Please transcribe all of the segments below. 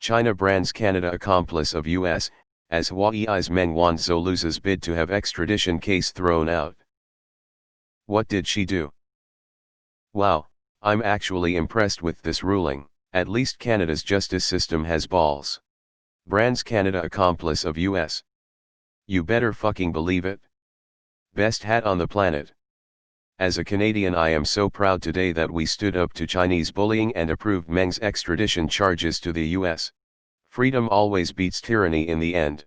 China brands Canada accomplice of US, as Huawei Meng Wanzhou loses bid to have extradition case thrown out. What did she do? Wow, I'm actually impressed with this ruling. At least Canada's justice system has balls. Brands Canada accomplice of US. You better fucking believe it. Best hat on the planet. As a Canadian, I am so proud today that we stood up to Chinese bullying and approved Meng's extradition charges to the US. Freedom always beats tyranny in the end.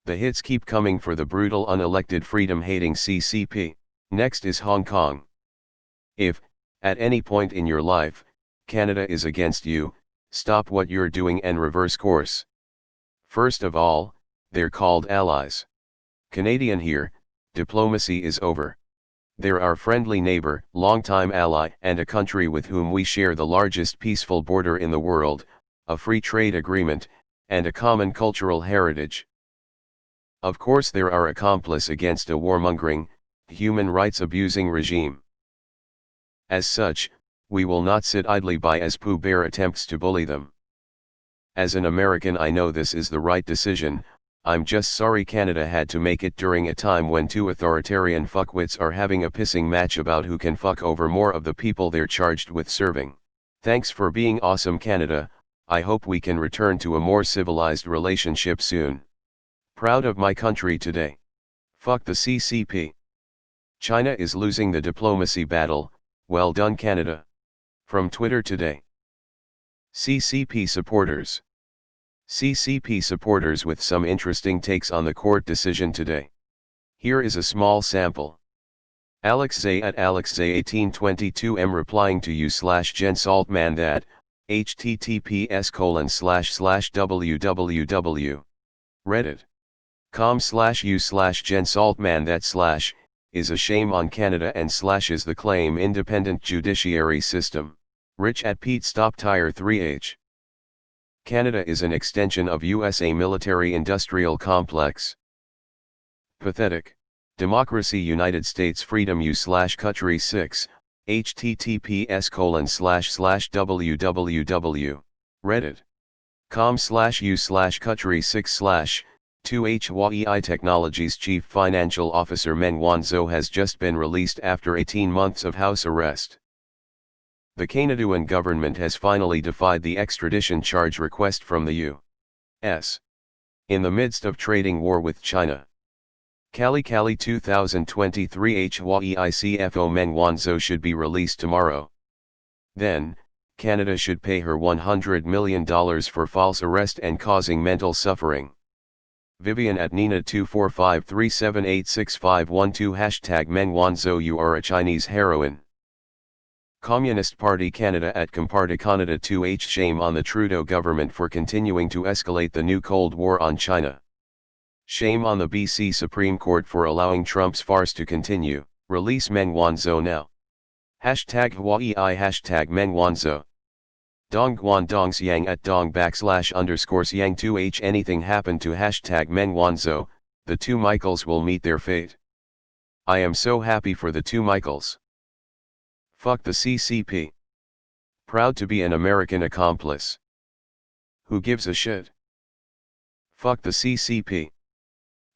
The hits keep coming for the brutal unelected freedom-hating CCP. Next is Hong Kong. If, at any point in your life, Canada is against you, stop what you're doing and reverse course. First of all, they're called allies. Canadian here, diplomacy is over. They're our friendly neighbor, longtime ally, and a country with whom we share the largest peaceful border in the world, a free trade agreement, and a common cultural heritage. Of course, they're our accomplice against a warmongering, human rights abusing regime. As such, we will not sit idly by as Pooh Bear attempts to bully them. As an American, I know this is the right decision. I'm just sorry Canada had to make it during a time when two authoritarian fuckwits are having a pissing match about who can fuck over more of the people they're charged with serving. Thanks for being awesome, Canada. I hope we can return to a more civilized relationship soon. Proud of my country today. Fuck the CCP. China is losing the diplomacy battle. Well done, Canada. From Twitter today. CCP supporters. CCP supporters with some interesting takes on the court decision today. Here is a small sample. Alex Zay at AlexZay1822M replying to you/Jen Saltman that, https://www. Reddit.com/you/Jen Saltman that/ is a shame on Canada and is the claim independent judiciary system. Rich at Pete Stop Tire 3H. Canada is an extension of USA military-industrial complex. Pathetic. Democracy United States Freedom U/Country 6, https://www. Reddit.com/u/Country 6/ 2H Huawei Technologies Chief Financial Officer Meng Wanzhou has just been released after 18 months of house arrest. The Canadian government has finally defied the extradition charge request from the U.S. in the midst of trading war with China. Cali 2023 Huawei CFO Meng Wanzhou should be released tomorrow. Then, Canada should pay her $100 million for false arrest and causing mental suffering. Vivian at Nina 24537865512 Meng Wanzhou, you are a Chinese heroine. Communist Party Canada at Comparty Canada 2H shame on the Trudeau government for continuing to escalate the new Cold War on China. Shame on the BC Supreme Court for allowing Trump's farce to continue. Release Meng Wanzhou now. #Huawei #Meng Wanzhou. Dongguan Dongxiang at Dong__Siang 2H. Anything happened to #Meng Wanzhou, the two Michaels will meet their fate. I am so happy for the two Michaels. Fuck the CCP. Proud to be an American accomplice. Who gives a shit? Fuck the CCP.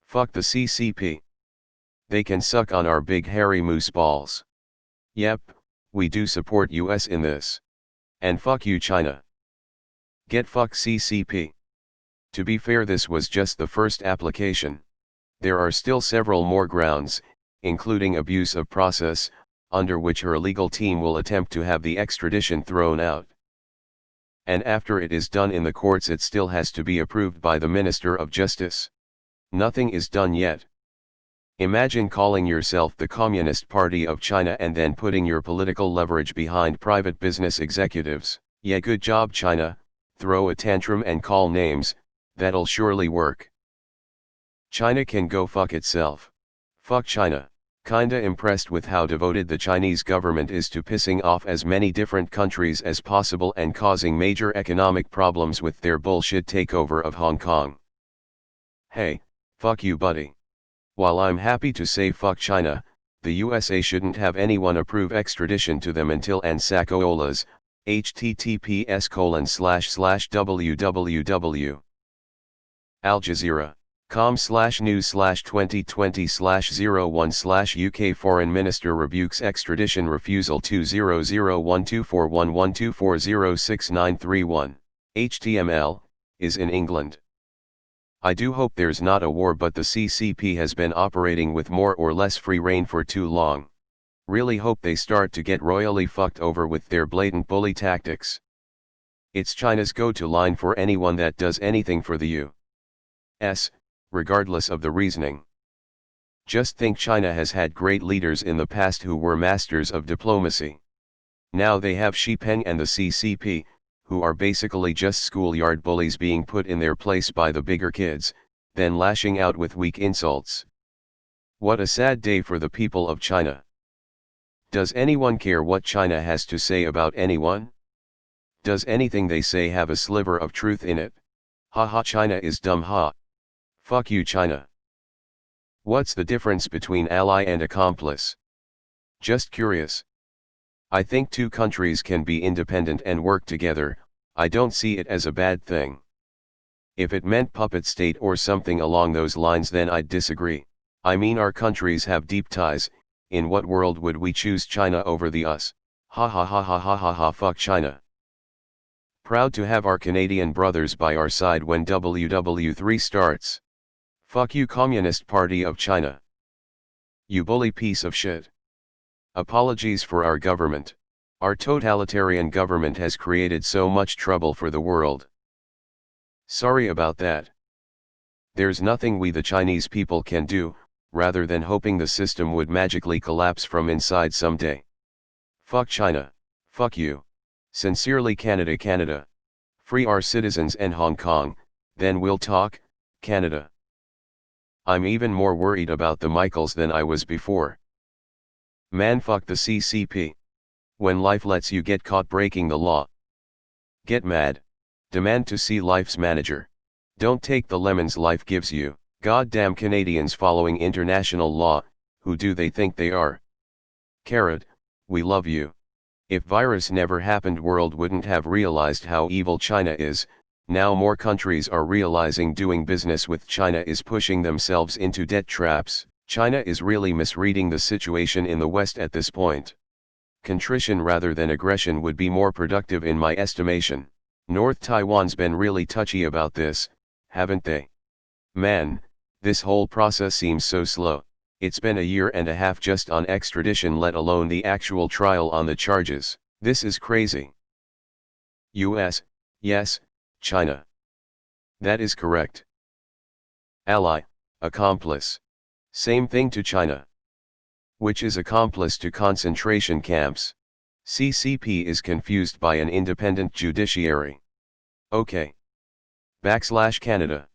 Fuck the CCP. They can suck on our big hairy moose balls. Yep, we do support US in this. And fuck you, China. Get fucked, CCP. To be fair, this was just the first application. There are still several more grounds, including abuse of process, under which her legal team will attempt to have the extradition thrown out. And after it is done in the courts, it still has to be approved by the Minister of Justice. Nothing is done yet. Imagine calling yourself the Communist Party of China and then putting your political leverage behind private business executives. Yeah, good job, China. Throw a tantrum and call names, that'll surely work. China can go fuck itself. Fuck China. Kinda impressed with how devoted the Chinese government is to pissing off as many different countries as possible and causing major economic problems with their bullshit takeover of Hong Kong. Hey, fuck you, buddy. While I'm happy to say fuck China, the USA shouldn't have anyone approve extradition to them until Ansakola's, https://www. Al Jazeera.com/news/2020/01/ UK Foreign Minister rebukes extradition refusal 20012412406931. HTML, is in England. I do hope there's not a war, but the CCP has been operating with more or less free rein for too long. Really hope they start to get royally fucked over with their blatant bully tactics. It's China's go-to line for anyone that does anything for the U.S., regardless of the reasoning. Just think, China has had great leaders in the past who were masters of diplomacy. Now they have Xi Jinping and the CCP, who are basically just schoolyard bullies being put in their place by the bigger kids, then lashing out with weak insults. What a sad day for the people of China. Does anyone care what China has to say about anyone? Does anything they say have a sliver of truth in it? Haha, China is dumb, ha. Fuck you, China. What's the difference between ally and accomplice? Just curious. I think two countries can be independent and work together. I don't see it as a bad thing. If it meant puppet state or something along those lines, then I'd disagree. I mean, our countries have deep ties. In what world would we choose China over the US? Ha ha ha ha ha ha ha, fuck China. Proud to have our Canadian brothers by our side when WW3 starts. Fuck you, Communist Party of China. You bully piece of shit. Apologies for our government. Our totalitarian government has created so much trouble for the world. Sorry about that. There's nothing we the Chinese people can do, rather than hoping the system would magically collapse from inside someday. Fuck China. Fuck you. Sincerely, Canada, Canada. Free our citizens and Hong Kong, then we'll talk, Canada. I'm even more worried about the Michaels than I was before. Man, fuck the CCP. When life lets you get caught breaking the law, get mad. Demand to see life's manager. Don't take the lemons life gives you. Goddamn Canadians following international law, who do they think they are? Carrot, we love you. If virus never happened, world wouldn't have realized how evil China is. Now more countries are realizing doing business with China is pushing themselves into debt traps. China is really misreading the situation in the West at this point. Contrition rather than aggression would be more productive in my estimation. North Taiwan's been really touchy about this, haven't they? Man, this whole process seems so slow. It's been a year and a half just on extradition, let alone the actual trial on the charges. This is crazy. US, yes, China. That is correct. Ally, accomplice. Same thing to China. Which is accomplice to concentration camps. CCP is confused by an independent judiciary. Okay. /Canada.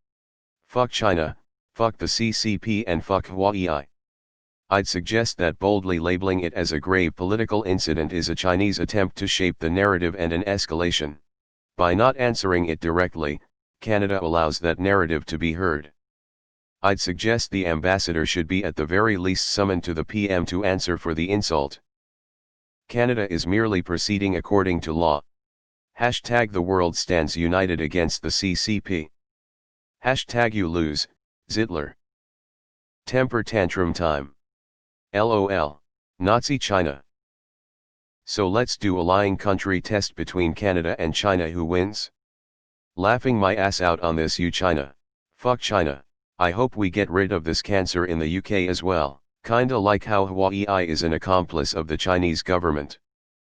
Fuck China, fuck the CCP and fuck Huawei. I'd suggest that boldly labeling it as a grave political incident is a Chinese attempt to shape the narrative and an escalation. By not answering it directly, Canada allows that narrative to be heard. I'd suggest the ambassador should be at the very least summoned to the PM to answer for the insult. Canada is merely proceeding according to law. Hashtag the world stands united against the CCP. Hashtag you lose, Zitler. Temper tantrum time. LOL, Nazi China. So let's do a lying country test between Canada and China. Who wins? Laughing my ass out on this, you China. Fuck China. I hope we get rid of this cancer in the UK as well. Kinda like how Huawei is an accomplice of the Chinese government.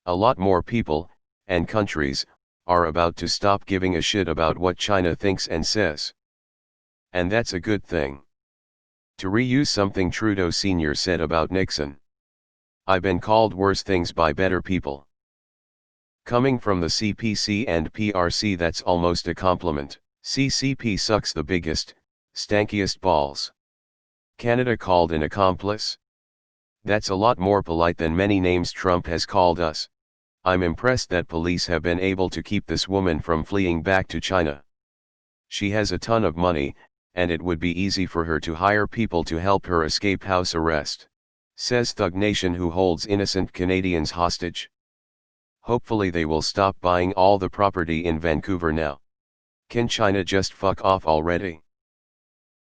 A lot more people, and countries, are about to stop giving a shit about what China thinks and says. And that's a good thing. To reuse something Trudeau Sr. said about Nixon. I've been called worse things by better people. Coming from the CPC and PRC, that's almost a compliment. CCP sucks the biggest, stankiest balls. Canada called an accomplice? That's a lot more polite than many names Trump has called us. I'm impressed that police have been able to keep this woman from fleeing back to China. She has a ton of money, and it would be easy for her to hire people to help her escape house arrest. Says Thug Nation, who holds innocent Canadians hostage. Hopefully they will stop buying all the property in Vancouver now. Can China just fuck off already?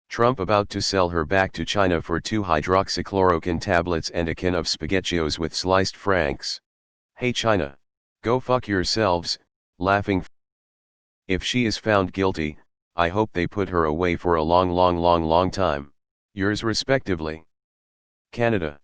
Trump about to sell her back to China for 2-hydroxychloroquine tablets and a can of SpaghettiOs with sliced franks. Hey China, go fuck yourselves, laughing. If she is found guilty, I hope they put her away for a long time. Yours respectively. Canada.